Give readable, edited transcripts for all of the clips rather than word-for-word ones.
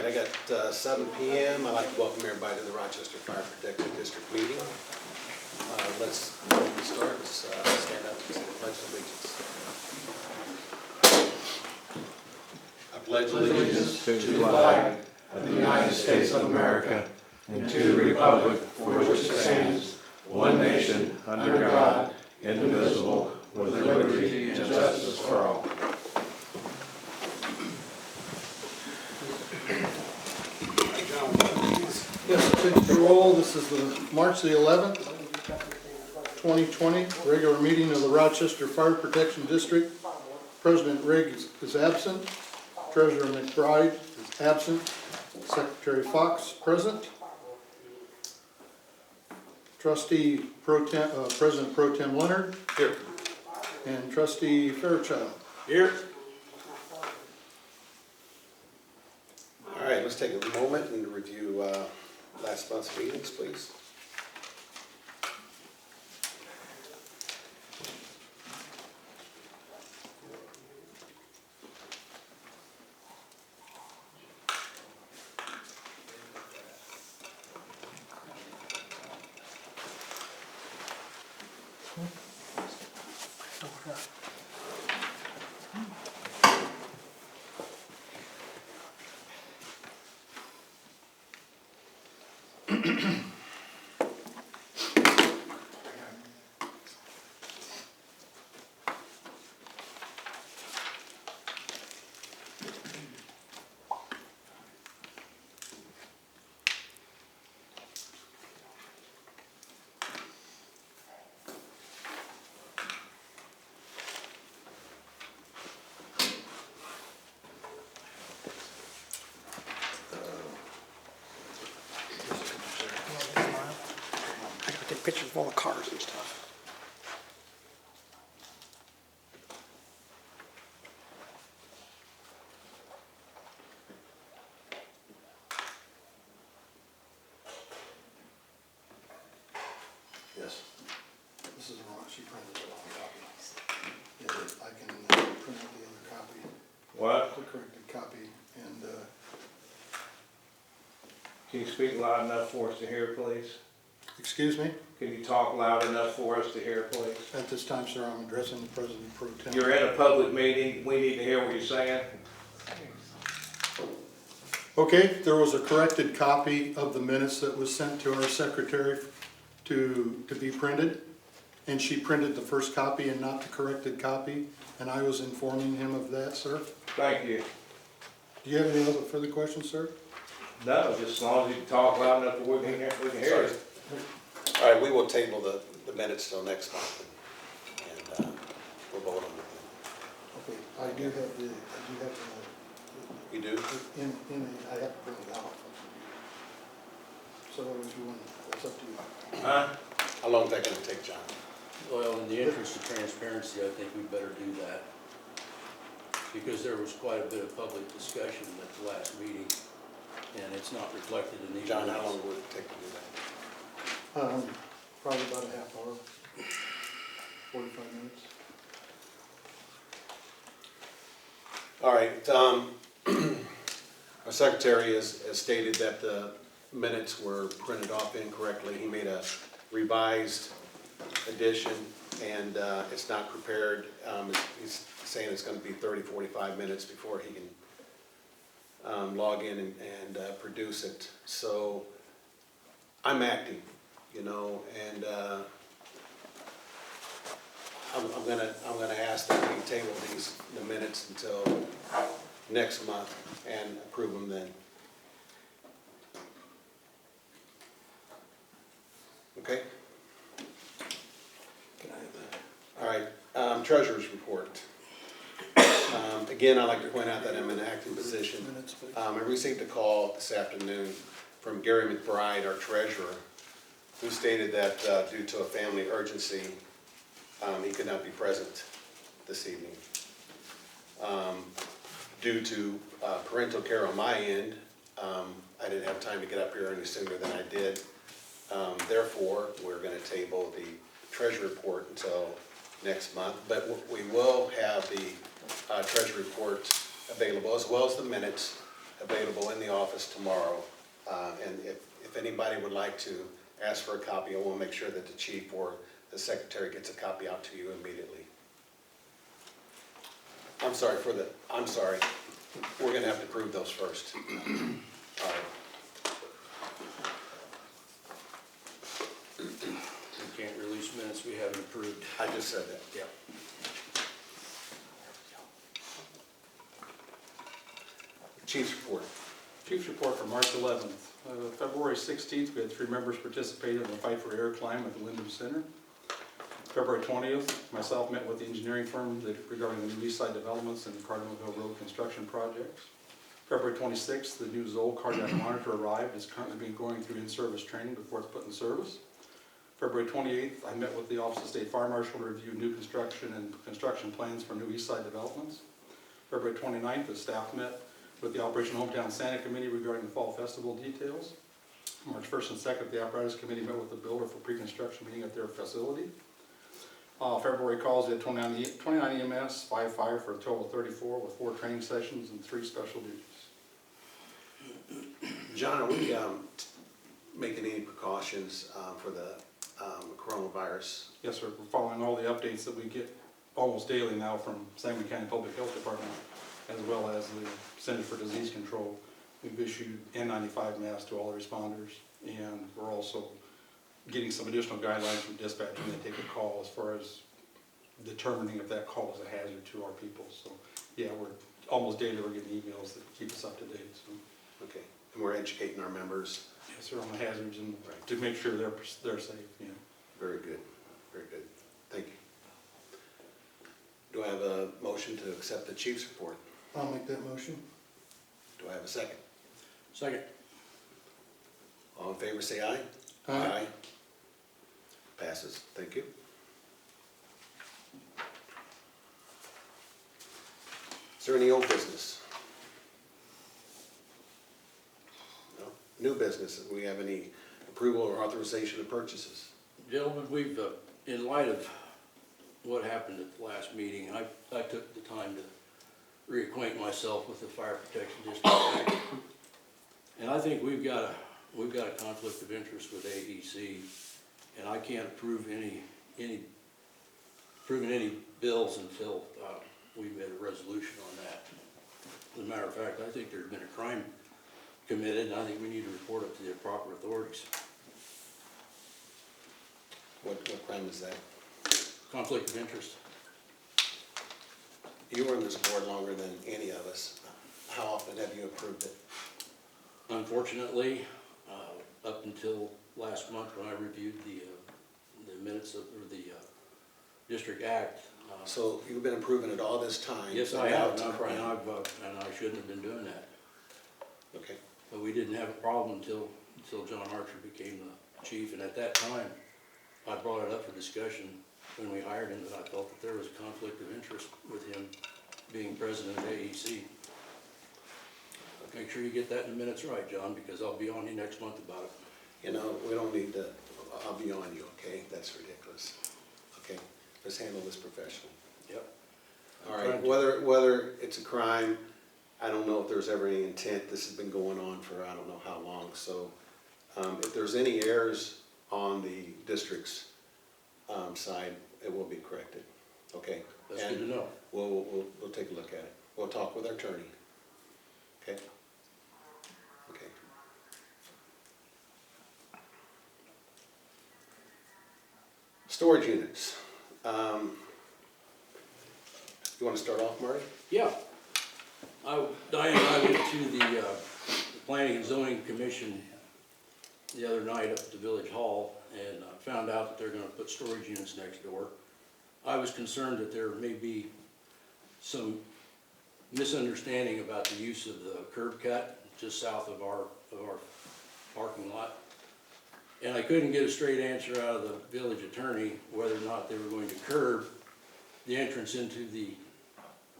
I got 7 p.m. I'd like to welcome everybody to the Rochester Fire Protection District meeting. Let's start. Let's stand up and say the Pledge of Allegiance. I pledge allegiance to the flag of the United States of America and to the republic for which it stands, one nation, under God, indivisible, with liberty and justice for all. Yes, take the roll. This is the March the 11th, 2020, regular meeting of the Rochester Fire Protection District. President Rigg is absent. Treasurer McBride is absent. Secretary Fox present. Trustee President Pro Tem Leonard. Here. And Trustee Fairchild. Here. All right, let's take a moment and review last month's meetings, please. I gotta take pictures of all the cars and stuff. Yes. This is wrong. She printed the wrong copy. Yeah, I can print out the other copy, What? the corrected copy, and Can you speak loud enough for us to hear, please? excuse me. Can you talk loud enough for us to hear, please? At this time, sir, I'm addressing the President Pro Tem. You're in a public meeting. We need to hear what you're saying. Okay, there was a corrected copy of the minutes that was sent to our secretary to be printed, and she printed the first copy and not the corrected copy, and I was informing him of that, sir. Thank you. Do you have any other further questions, sir? No, just as long as you can talk loud enough that we can hear it. All right, we will table the minutes till next month, and we'll vote on it. Okay, I do have the, You do? I have to print it out. So if you want, it's up to you. Huh? How long is that gonna take, John? Well, in the interest of transparency, I think we better do that, because there was quite a bit of public discussion at the last meeting, and it's not reflected in these John, how minutes. long would it take to do that? Probably about a half hour, 45 minutes. All right, our secretary has stated that the minutes were printed off incorrectly. He made a revised edition, and it's not prepared. He's saying it's gonna be 30, 45 minutes before he can log in and produce it. So I'm acting, you know, and I'm gonna ask that we table the minutes until next month and approve them then. Okay? Can I have that? All right, treasurer's report. Again, I'd like to point out that I'm in an acting position. Minutes, please. I received a call this afternoon from Gary McBride, our treasurer, who stated that due to a family urgency, he could not be present this evening. Due to parental care on my end, I didn't have time to get up here any sooner than I did. Therefore, we're going to table the treasury report until next month, but we will have the treasury report available as well as the minutes available in the office tomorrow. And if anybody would like to ask for a copy, I will make sure that the chief or the secretary gets a copy out to you immediately. I'm sorry, we're gonna have to prove those first. All right. We can't release minutes we haven't approved. I just said that. Yep. Chief's report. Chief's report for March 11th. February 16th, we had 3 members participate in the Fight for Air climb at the Wyndham Center. February 20th, myself met with the engineering firm regarding the new east side developments and the Cardinalville Road construction projects. February 26th, the new Zoll cardiac monitor arrived. It's currently being going through in-service training before it's put in service. February 28th, I met with the Office of State Fire Marshal to review new construction and construction plans for new east side developments. February 29th, the staff met with the Operation Hometown Santa Committee regarding the Fall Festival details. March 1st and 2nd, the Apparatus Committee met with the builder for pre-construction meeting at their facility. February calls, we had 29 EMS, 5 fire for a total of 34 with 4 training sessions and 3 special duties. John, are we making any precautions for the coronavirus? Yes, sir. We're following all the updates that we get almost daily now from Sangamon County Public Health Department, as well as the Center for Disease Control. We've issued N95 masks to all the responders, and we're also getting some additional guidelines from dispatch when they take a call as far as determining if that call is a hazard to our people. So, yeah, we're almost daily we're getting emails that keep us up to date. So. Okay, and we're educating our members. Yes, sir, on the hazards and Right. to make sure they're safe. Yeah. Very good, very good. Thank you. Do I have a motion to accept the chief's report? I'll make that motion. Do I have a second? Second. All in favor, say aye. Aye. Passes. Thank you. Is there any old business? No. New business? Do we have any approval or authorization of purchases? Gentlemen, we've, in light of what happened at the last meeting, I took the time to reacquaint myself with the Fire Protection District Act. And I think we've got a conflict of interest with AEC, and I can't approve any bills until we've made a resolution on that. As a matter of fact, I think there's been a crime committed, and I think we need to report it to the proper authorities. What crime is that? Conflict of interest. You were on this board longer than any of us. How often have you approved it? Unfortunately, up until last month when I reviewed the minutes of the District Act. So you've been approving it all this time? Yes, I and now have, it's a and crime. I shouldn't have been doing that. Okay. But we didn't have a problem until John Archer became the chief, and at that time, I brought it up for discussion when we hired him, that I felt that there was a conflict of interest with him being president of AEC. Make sure you get that in the minutes right, John, because I'll be on you next month about it. You know, we don't need to, I'll be on you, okay? That's ridiculous. Okay, let's handle this professionally. Yep. All right, whether it's a crime, I don't know if there's ever any intent. This has been going on for I don't know how long. So if there's any errors on the district's side, it will be corrected. Okay? That's good to know. We'll take a look at it. We'll talk with our attorney. Okay? Okay. Storage units. You want to start off, Marty? Yeah. Diane and I went to the Planning and Zoning Commission the other night up at the Village Hall and found out that they're gonna put storage units next door. I was concerned that there may be some misunderstanding about the use of the curb cut just south of our parking lot. And I couldn't get a straight answer out of the village attorney whether or not they were going to curb the entrance into the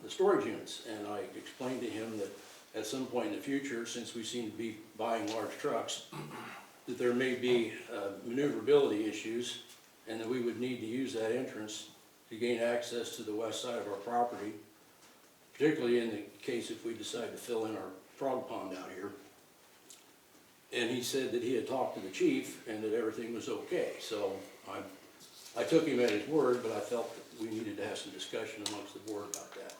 storage units. And I explained to him that at some point in the future, since we seem to be buying large trucks, that there may be maneuverability issues and that we would need to use that entrance to gain access to the west side of our property, particularly in the case if we decide to fill in frog pond out here. And he said that he had talked to the chief and that everything was okay. So I took him at his word, but I felt that we needed to have some discussion amongst the board about that.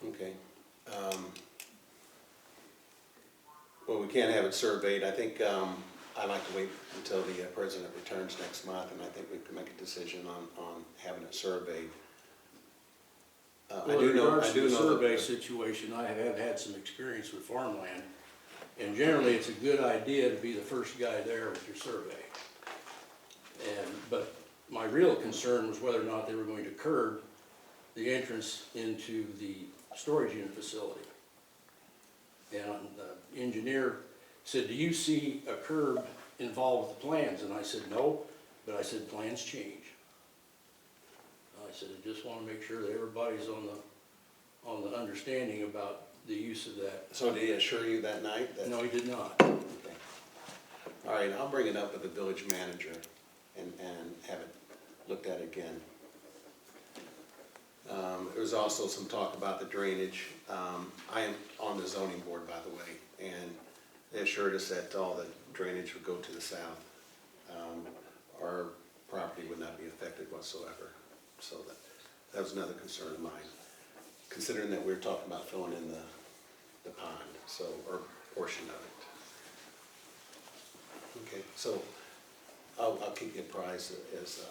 Okay. Well, we can't have it surveyed. I think, I'd like to wait until the president returns next month, and I think we can make a decision on having it surveyed. Well, in regards to the survey situation, I have had some experience with farmland, and generally it's a good idea to be the first guy there with your survey. But my real concern was whether or not they were going to curb the entrance into the storage unit facility. And the engineer said, "Do you see a curb involved with the plans?" And I said, "No," but I said, "Plans change." I said, "I just want to make sure that everybody's on the understanding about the use of that." So did he assure you that night? No, he did not. Okay. All right, I'll bring it up with the village manager and have it looked at again. There was also some talk about the drainage. I am on the zoning board, by the way, and they assured us that all the drainage would go to the south. Our property would not be affected whatsoever. So that was another concern of mine, considering that we were talking about filling in the pond, so, or portion of it. Okay, so I'll keep you apprised as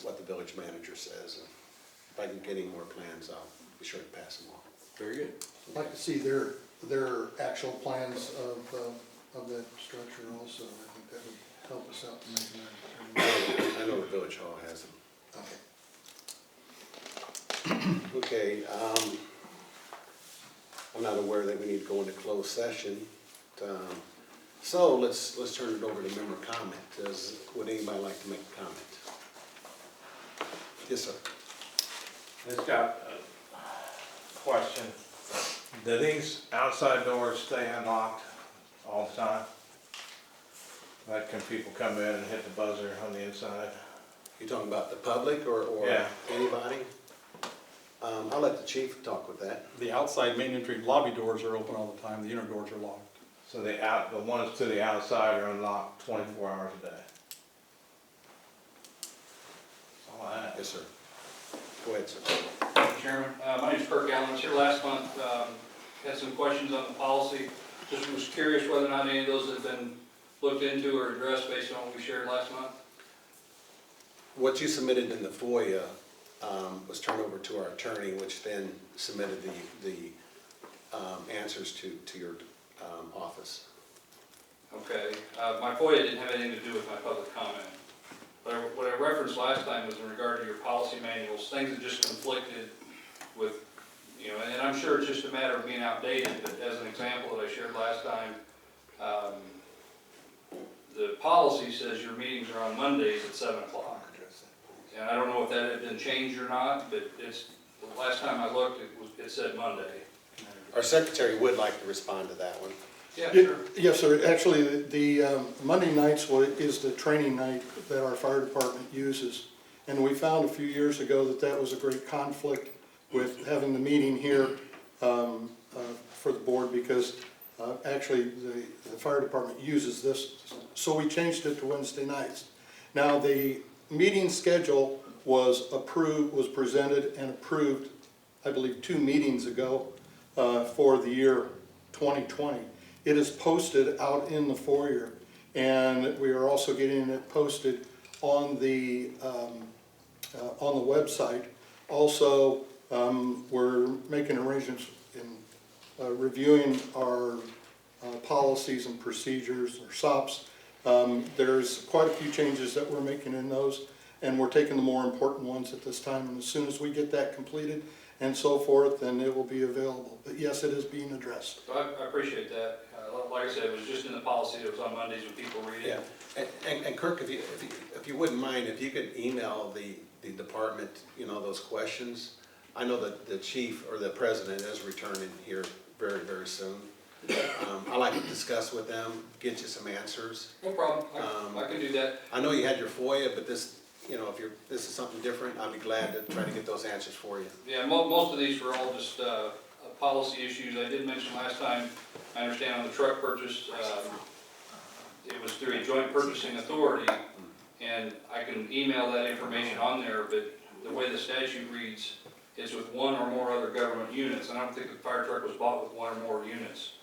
what the village manager says. And if I can get any more plans, I'll be sure to pass them on. Very good. I'd like to see their actual plans of that structure also. I think that would help us out in making that. I know the village hall has them. Okay. Okay, I'm not aware that we need to go into closed session. So let's turn it over to member comment. Would anybody like to make a comment? Yes, sir. It's got a question. Do these outside doors stay unlocked all the time? Like, can people come in and hit the buzzer on the inside? You talking about the public or Yeah. anybody? I'll let the chief talk with that. The outside main entry lobby doors are open all the time, the inner doors are locked. So the ones to the outside are unlocked 24 hours a day? That's all I have. Yes, sir. Go ahead, sir. Thank you, Chairman. My name's Kurt Gallen. I was here last month, had some questions on the policy. Just was curious whether or not any of those have been looked into or addressed based on what we shared last month. What you submitted in the FOIA was turned over to our attorney, which then submitted the answers to your office. Okay. My FOIA didn't have anything to do with my public comment. But what I referenced last time was in regard to your policy manuals, things that just conflicted with, and I'm sure it's just a matter of being outdated, but as an example that I shared last time, the policy says your meetings are on Mondays at 7 o'clock. And I don't know if that had been changed or not, but the last time I looked, it said Monday. Our secretary would like to respond to that one. Yeah, sure. Yes, sir. Actually, the Monday nights is the training night that our fire department uses. And we found a few years ago that was a great conflict with having the meeting here for the board, because actually the fire department uses this. So we changed it to Wednesday nights. Now, the meeting schedule was presented and approved, I believe, 2 meetings ago for the year 2020. It is posted out in the foyer, and we are also getting it posted on the website. Also, we're making arrangements in reviewing our policies and procedures, or SOPs. There's quite a few changes that we're making in those, and we're taking the more important ones at this time. And as soon as we get that completed and so forth, then it will be available. But yes, it is being addressed. So I appreciate that. Like I said, it was just in the policy that was on Mondays when people read it. Yeah, and Kirk, if you wouldn't mind, if you could email the department, those questions. I know that the chief or the president is returning here very, very soon. I'd like to discuss with them, get you some answers. No problem. I can do that. I know you had your FOIA, but this, if this is something different, I'd be glad to try to get those answers for you. Yeah, most of these were all just policy issues. I did mention last time, I understand on the truck purchase, it was through a joint purchasing authority, and I can email that information on there, but the way the statute reads, is with one or more other government units, and I don't think the fire truck was bought with one or more units.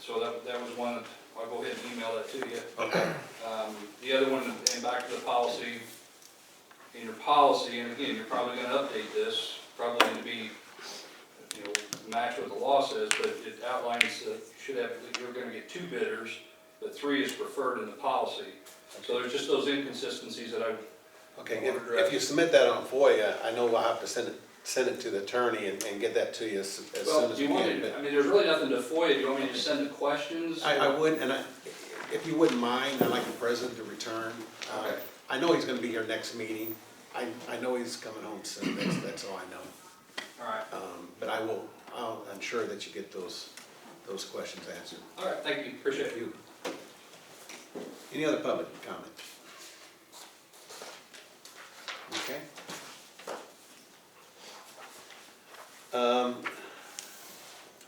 So that was one, I'll go ahead and email that to you. Okay. The other one, and back to the policy, in your policy, and again, you're probably gonna update this, probably to be, you know, match what the law says, but it outlines that you should have, that you're gonna get 2 bidders, but 3 is preferred in the policy. So there's just those inconsistencies that Okay, if you submit that on FOIA, I know I'll have to send it to the attorney and get that to you as soon Well, as do we you want can. me, But I mean, there's really nothing to FOIA, do you want me to just send the questions? I would, and if you wouldn't mind, I'd like the president to return. Okay. I know he's gonna be here next meeting. I know he's coming home soon, that's all I know. All right, But I'll ensure that you get those questions answered. all right, thank you, appreciate Thank it. you. Any other public comment? Okay.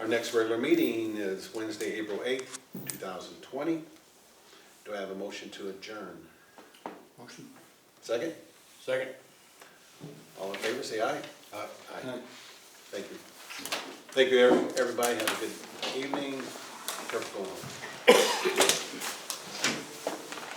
Our next regular meeting is Wednesday, April 8th, 2020. Do I have a motion to adjourn? Motion. Second? Second. All in favor, say aye. Aye. Aye. Thank you. Thank you, everybody. Have a good evening. Careful going home.